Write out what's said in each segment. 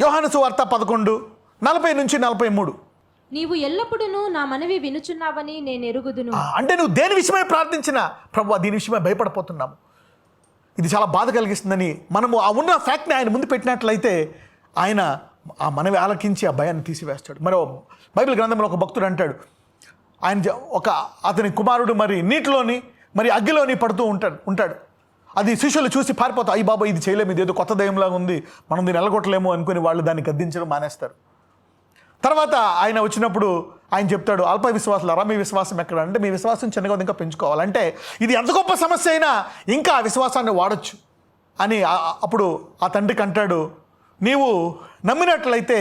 యోహాను సువార్త 11:40-43. నీవు ఎల్లప్పుడూ నా మనవి వినుచున్నావని నేను ఎరుగుదును. అంటే నువ్వు దేని విషయమై ప్రార్థించినా, ప్రభువా దీని విషయమై భయపడిపోతున్నాము, ఇది చాలా బాధ కలిగిస్తుందని మనము ఆ ఉన్న ఫ్యాక్ట్ని ఆయన ముందు పెట్టినట్లయితే ఆయన ఆ మనవి ఆలకించి ఆ భయాన్ని తీసివేస్తాడు. మరో బైబిల్ గ్రంథంలో ఒక భక్తుడు అంటాడు, అతని కుమారుడు మరి నీటిలోని మరి అగ్గిలోని పడుతూ ఉంటాడు. అది శిష్యులు చూసి పారిపోతారు, అయ్యి బాబా ఇది చేయలేము, ఇదేదో కొత్త దయ్యంలాగా ఉంది, మనం దీన్ని ఎలగొట్టలేము అనుకుని వాళ్ళు దాన్ని గద్దించడం మానేస్తారు. తర్వాత ఆయన వచ్చినప్పుడు ఆయన చెప్తాడు, అల్ప విశ్వాసులారా మీ విశ్వాసం ఎక్కడ అంటే, మీ విశ్వాసం చిన్నగా ఇంకా పెంచుకోవాలంటే ఇది ఎంత గొప్ప సమస్య అయినా ఇంకా ఆ విశ్వాసాన్ని వాడచ్చు అని. అప్పుడు ఆ తండ్రికి అంటాడు, నీవు నమ్మినట్లయితే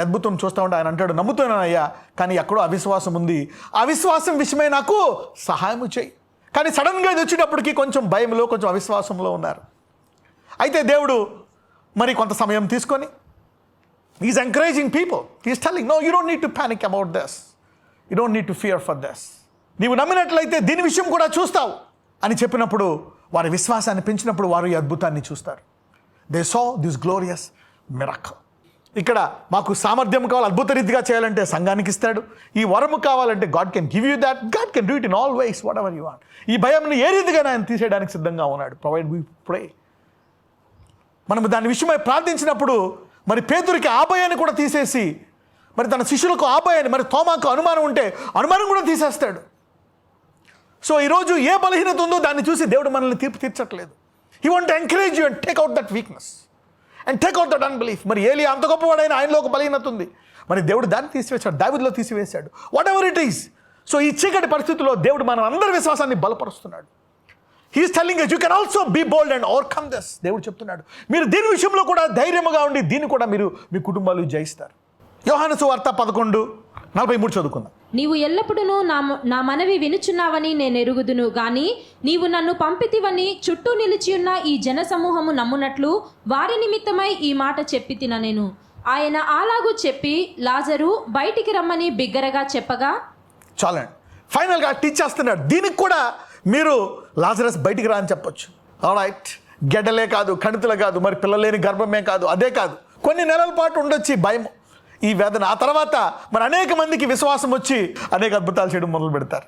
అద్భుతం చూస్తూ ఉంటే ఆయన అంటాడు, నమ్ముతున్నానయ్యా కానీ ఎక్కడో అవిశ్వాసం ఉంది, ఆ విశ్వాసం విషయమై నాకు సహాయం చేయి. కానీ సడన్గా ఇది వచ్చినప్పటికీ కొంచెం భయంలో కొంచెం అవిశ్వాసంలో ఉన్నారు. అయితే దేవుడు మరి కొంత సమయం తీసుకొని He's encouraging people. He's telling, no, you don't need to panic about this. You don't need to fear for this. నీవు నమ్మినట్లయితే దీని విషయం కూడా చూస్తావు అని చెప్పినప్పుడు వారి విశ్వాసాన్ని పెంచినప్పుడు వారు ఈ అద్భుతాన్ని చూస్తారు. They saw this glorious miracle. ఇక్కడ మాకు సామర్థ్యం కావాలి, అద్భుత రీతిగా చేయాలంటే సంఘానికి ఇస్తాడు. ఈ వరము కావాలంటే God can give you that. God can do it in all ways, whatever you want. ఈ భయంని ఏ రీతిగా ఆయన తీసేయడానికి సిద్ధంగా ఉన్నాడు. Provide we pray. మనము దాని విషయమై ప్రార్థించినప్పుడు మరి పేతురికి ఆ భయాన్ని కూడా తీసేసి, మరి తన శిష్యులకు ఆ భయాన్ని, మరి తోమాకు అనుమానం ఉంటే అనుమానం కూడా తీసేస్తాడు. సో ఈరోజు ఏ బలహీనత ఉందో దాన్ని చూసి దేవుడు మనల్ని తీర్పు తీర్చట్లేదు. He want to encourage you and take out that weakness and take out that unbelief. మరి ఏలియా అంత గొప్పవాడైన ఆయనలో ఒక బలహీనత ఉంది, మరి దేవుడు దాన్ని తీసివేశాడు, దావీదులో తీసివేశాడు. Whatever it is. So ఈ చీకటి పరిస్థితుల్లో దేవుడు మన అందరి విశ్వాసాన్ని బలపరుస్తున్నాడు. He's telling us you can also be bold and overcome this. దేవుడు చెప్తున్నాడు, మీరు దీని విషయంలో కూడా ధైర్యముగా ఉండి దీన్ని కూడా మీరు మీ కుటుంబాలు జయిస్తారు. యోహాను సువార్త 11:43 చదువుకుందాం. నీవు ఎల్లప్పుడూ నా మనవి వినుచున్నావని నేను ఎరుగుదును గాని నీవు నన్ను పంపితివని చుట్టూ నిలిచియున్న ఈ జన సమూహము నమ్మునట్లు వారి నిమిత్తమై ఈ మాట చెప్పి తిన నేను. ఆయన అలాగూ చెప్పి లాజరు బయటికి రమ్మని బిగ్గరగా చెప్పగా, చాలండి, ఫైనల్గా టీచ్ చేస్తున్నాడు. దీనికి కూడా మీరు లాజరస్ బయటికి రా అని చెప్పొచ్చు. ఆల్రైట్, గెడ్డలే కాదు, కణితులే కాదు, మరి పిల్లలేని గర్భమే కాదు, అదే కాదు, కొన్ని నెలల పాటు ఉండొచ్చు భయం, ఈ వేదన. ఆ తర్వాత మరి అనేక మందికి విశ్వాసం వచ్చి అనేక అద్భుతాలు చేయడం మొదలు పెడతారు.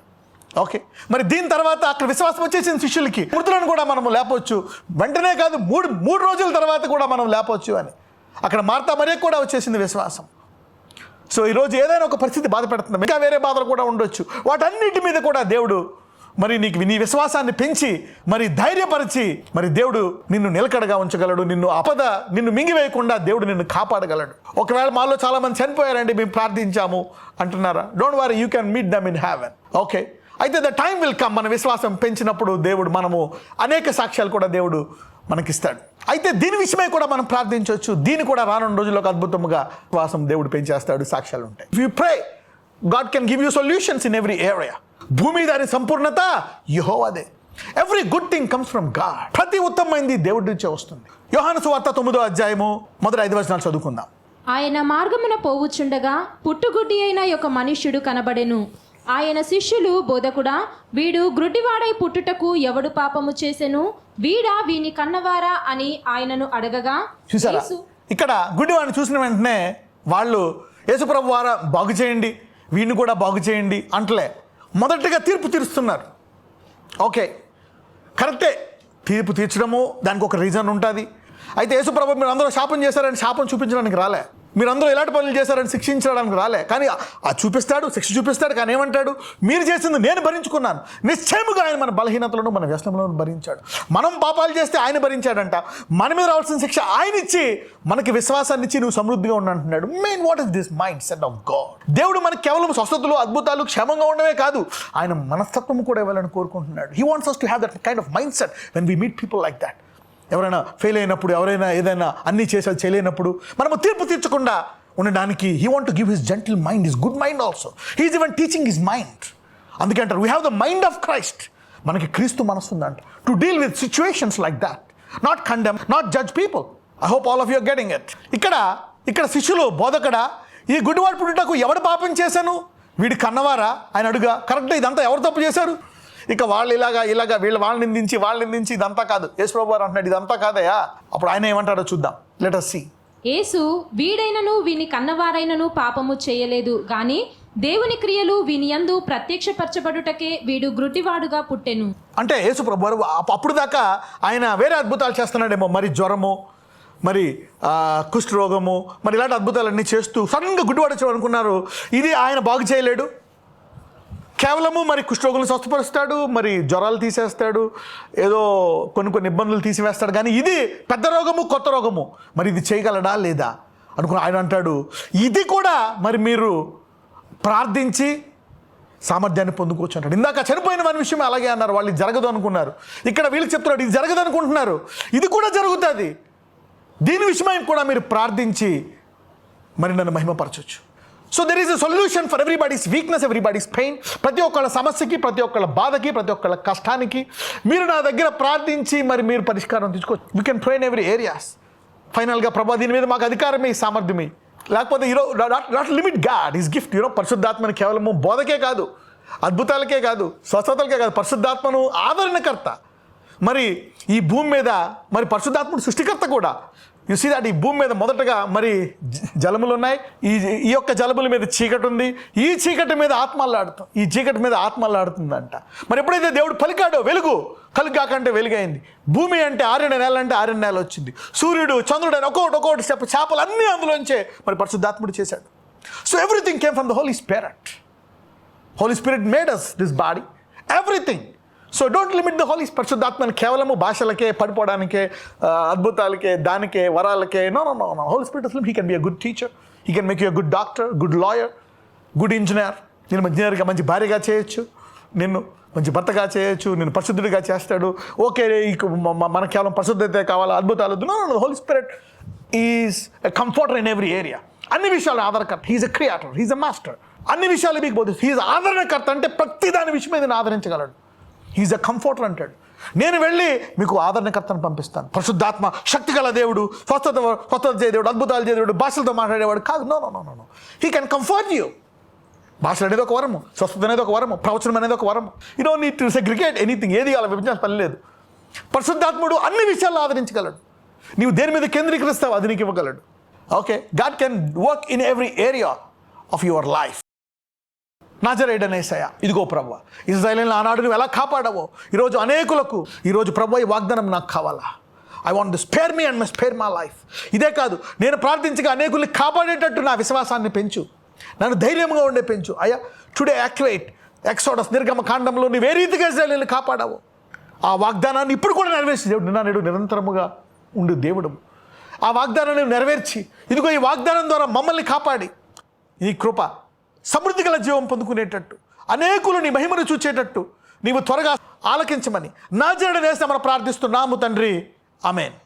ఓకే, మరి దీని తర్వాత అక్కడ విశ్వాసం వచ్చేసిన శిష్యులకి మృతులను కూడా మనము లేపొచ్చు, వెంటనే కాదు మూడు రోజుల తర్వాత కూడా మనం లేపొచ్చు అని. అక్కడ మార్తా మరియకు కూడా వచ్చేసింది విశ్వాసం. సో ఈరోజు ఏదైనా ఒక పరిస్థితి బాధ పెడుతుంది, ఇంకా వేరే బాధలు కూడా ఉండొచ్చు, వాటన్నిటి మీద కూడా దేవుడు మరి నీ విశ్వాసాన్ని పెంచి మరి ధైర్యపరిచి మరి దేవుడు నిన్ను నిలకడగా ఉంచగలడు. నిన్ను మింగివేయకుండా దేవుడు నిన్ను కాపాడగలడు. ఒకవేళ మాలో చాలా మంది చనిపోయారండి, మేము ప్రార్థించాము అంటున్నారా, don't worry, you can meet them in heaven. Okay, అయితే ద టైం విల్ కమ్. మన విశ్వాసం పెంచినప్పుడు దేవుడు మనము అనేక సాక్ష్యాలు కూడా దేవుడు మనకిస్తాడు. అయితే దీని విషయమై కూడా మనం ప్రార్థించవచ్చు. దీన్ని కూడా రానున్న రోజుల్లోకి అద్భుతముగా విశ్వాసం దేవుడు పెంచేస్తాడు, సాక్ష్యాలు ఉంటాయి. If you pray, God can give you solutions in every area. భూమి దాని సంపూర్ణత యెహోవాదే. Every good thing comes from God. ప్రతి ఉత్తమమైనది దేవుడి నుంచే వస్తుంది. యోహాను సువార్త 9:5 చదువుకుందాం. ఆయన మార్గమున పోవుచుండగా పుట్టుగుడ్డి అయిన ఒక మనుష్యుడు కనబడెను. ఆయన శిష్యులు, బోధకుడా, వీడు గ్రుడ్డివాడై పుట్టుటకు ఎవడు పాపము చేసెను, వీడా వీని కన్నవారా అని ఆయనను అడగగా, చూసారా, ఇక్కడ గుడ్డివాడిని చూసిన వెంటనే వాళ్ళు యేసుప్రభు వారా బాగు చేయండి, వీడిని కూడా బాగు చేయండి అంటలే, మొదటిగా తీర్పు తీరుస్తున్నారు. ఓకే, కరెక్టే, తీర్పు తీర్చడము దానికి ఒక రీజన్ ఉంటుంది. అయితే యేసుప్రభు మీరు అందరూ శాపం చేశారని శాపం చూపించడానికి రాలే, మీరందరూ ఎలాంటి పనులు చేశారని శిక్షించడానికి రాలే, కానీ చూపిస్తాడు, శిక్ష చూపిస్తాడు. కానీ ఏమంటాడు, మీరు చేసింది నేను భరించుకున్నాను. నిశ్చయముగా ఆయన మన బలహీనతలను మన వ్యసనములను భరించాడు. మనం పాపాలు చేస్తే ఆయన భరించాడంట, మన మీద రావాల్సిన శిక్ష ఆయన ఇచ్చి మనకి విశ్వాసాన్ని ఇచ్చి నువ్వు సమృద్ధిగా ఉండంటున్నాడు. Main what is this mindset of God. దేవుడు మనకి కేవలం స్వస్థతలు, అద్భుతాలు, క్షేమంగా ఉండడమే కాదు, ఆయన మనస్తత్వం కూడా ఇవ్వాలని కోరుకుంటున్నాడు. He wants us to have that kind of mindset when we meet people like that. ఎవరైనా ఫెయిల్ అయినప్పుడు, ఎవరైనా ఏదైనా అన్నీ చేసి చేయలేనప్పుడు మనము తీర్పు తీర్చకుండా ఉండడానికి he want to give his gentle mind, his good mind also. He's even teaching his mind. అందుకే అంటారు we have the mind of Christ. మనకి క్రీస్తు మనసు ఉందంట to deal with situations like that, not condemn, not judge people. I hope all of you are getting it. ఇక్కడ శిష్యులు, బోధకుడా, ఈ గుడ్డివాడు పుట్టుటకు ఎవడు పాపం చేశాను, వీడి కన్నవారా ఆయన అడుగా. కరెక్ట్, ఇదంతా ఎవరు తప్పు చేశారు? ఇక వాళ్ళు ఇలాగా వాళ్ళని నిందించి ఇదంతా కాదు. యేసు ప్రభువు వారు అంటున్నాడు ఇదంతా కాదయా. అప్పుడు ఆయన ఏమంటాడో చూద్దాం. Let us see. యేసు వీడైనను వీని కన్నవారైనను పాపము చేయలేదు గాని దేవుని క్రియలు వీని యందు ప్రత్యక్షపరచబడుటకే వీడు గ్రుడ్డివాడుగా పుట్టెను. అంటే యేసు ప్రభు అప్పుడు దాకా ఆయన వేరే అద్భుతాలు చేస్తున్నాడేమో, మరి జ్వరము, మరి కుష్ఠరోగము, మరి ఇలాంటి అద్భుతాలన్నీ చేస్తూ సడన్గా గుడ్డివాడు అనుకున్నారు. ఇది ఆయన బాగు చేయలేడు, కేవలము మరి కుష్ఠరోగులను స్వస్థపరుస్తాడు, మరి జ్వరాలు తీసేస్తాడు, ఏదో కొన్ని ఇబ్బందులు తీసివేస్తాడు, కానీ ఇది పెద్ద రోగము, కొత్త రోగము, మరి ఇది చేయగలడా లేదా అనుకుని ఆయన అంటాడు, ఇది కూడా మరి మీరు ప్రార్థించి సామర్థ్యాన్ని పొందుకోవచ్చు అంటాడు. ఇందాక చనిపోయిన వారి విషయం అలాగే అన్నారు, వాళ్ళు ఇది జరగదు అనుకున్నారు. ఇక్కడ వీళ్ళకి చెప్తున్నాడు ఇది జరగదు అనుకుంటున్నారు, ఇది కూడా జరుగుతుంది. దీని విషయమై కూడా మీరు ప్రార్థించి మరి నన్ను మహిమపరచవచ్చు. So there is a solution for everybody's weakness, everybody's pain. ప్రతి ఒక్కళ్ళ సమస్యకి, ప్రతి ఒక్కళ్ళ బాధకి, ప్రతి ఒక్కళ్ళ కష్టానికి మీరు నా దగ్గర ప్రార్థించి మరి మీరు పరిష్కారం తెచ్చుకోవచ్చు. You can pray in every areas. ఫైనల్గా ప్రభా దీని మీద మాకు అధికారమే, సామర్థ్యమే, లేకపోతే not limit God his gift. పరిశుద్ధాత్మని కేవలము బోధకే కాదు, అద్భుతాలకే కాదు, స్వస్థతలకే కాదు, పరిశుద్ధాత్మను ఆదరణకర్త. మరి ఈ భూమి మీద మరి పరిశుద్ధాత్ముడు సృష్టికర్త కూడా. యు సీ దట్ ఈ భూమి మీద మొదటగా మరి జలములు ఉన్నాయి, ఈ యొక్క జలముల మీద చీకటి ఉంది, ఈ చీకటి మీద ఆత్మలాడుతాం, ఈ చీకటి మీద ఆత్మలాడుతుందంట. మరి ఎప్పుడైతే దేవుడు పలికాడో వెలుగు కలుగాకంటే వెలుగైంది, భూమి అంటే 6 నెలలు అంటే 6 నెలలు వచ్చింది, సూర్యుడు చంద్రుడు అని ఒక్కొక్కటి చేపలు అన్నీ అందులోంచే మరి పరిశుద్ధాత్ముడు చేశాడు. So everything came from the Holy Spirit. Holy Spirit made us this body, everything. So don't limit the Holy. పరిశుద్ధాత్మని కేవలము భాషలకే, పడిపోవడానికే, అద్భుతాలకే, దానికే, వరాలకే. No no no no Holy Spirit he can be a good teacher, he can make you a good doctor, good lawyer, good engineer. నేను ఇంజనీర్గా మంచి భార్యగా చేయొచ్చు, నిన్ను మంచి భర్తగా చేయొచ్చు, నేను పరిశుద్ధుడిగా చేస్తాడు. ఓకే మన కేవలం పరిశుద్ధతే కావాలా, అద్భుతాలు వద్దు. No no Holy Spirit is a comforter in every area. అన్ని విషయాలు ఆదరణకర్త. He's a creator, he's a master. అన్ని విషయాలు మీకు పోతుంది. హీఈస్ ఆదరణకర్త అంటే ప్రతి దాని విషయం మీద ఆదరించగలడు. హీఈస్ ఎ కంఫర్టర్ అంటాడు. నేను వెళ్ళి మీకు ఆదరణకర్తను పంపిస్తాను. పరిశుద్ధాత్మ శక్తి గల దేవుడు, స్వస్థత చేయ దేవుడు, అద్భుతాలు చేయ దేవుడు, భాషలతో మాట్లాడేవాడు కాదు. No no no no no he can comfort you. భాషలు అనేది ఒక వరము, స్వస్థత అనేది ఒక వరము, ప్రవచనం అనేది ఒక వరము. You don't need to segregate anything. ఏది అలా విభజించాల్సిన పని లేదు. పరిశుద్ధాత్ముడు అన్ని విషయాల్లో ఆదరించగలడు. నీవు దేని మీద కేంద్రీకరిస్తావు అది నీకు ఇవ్వగలడు. Okay, God can work in every area of your life. నాజరేయుడైన యేసయ్య, ఇదిగో ప్రభువా, ఇశ్రాయేలును ఆనాడు నువ్వు ఎలా కాపాడావో ఈరోజు అనేకులకు, ఈరోజు ప్రభువా ఈ వాగ్దానం నాకు కావాలా. I want to spare me and spare my life. ఇదే కాదు, నేను ప్రార్థించగా అనేకుల్ని కాపాడేటట్టు నా విశ్వాసాన్ని పెంచు, నన్ను ధైర్యంగా ఉండే పెంచు. అయ్యా, టుడే యాక్టివేట్ ఎక్సోడస్ నిర్గమ కాండంలో నువ్వు ఏ రీతిగా ఇశ్రాయేలును కాపాడావో ఆ వాగ్దానాన్ని ఇప్పుడు కూడా నెరవేర్చి దేవుడు నేడు నిరంతరముగా ఉండు దేవుడు. ఆ వాగ్దానాన్ని నెరవేర్చి ఇదిగో ఈ వాగ్దానం ద్వారా మమ్మల్ని కాపాడి ఈ కృప సమృద్ధి గల జీవం పొందుకునేటట్టు, అనేకులు నీ మహిమను చూచేటట్టు నీవు త్వరగా ఆలకించమని నాజరేయుడైన యేసు నామమున ప్రార్థిస్తున్నాము తండ్రి. ఆమేన్.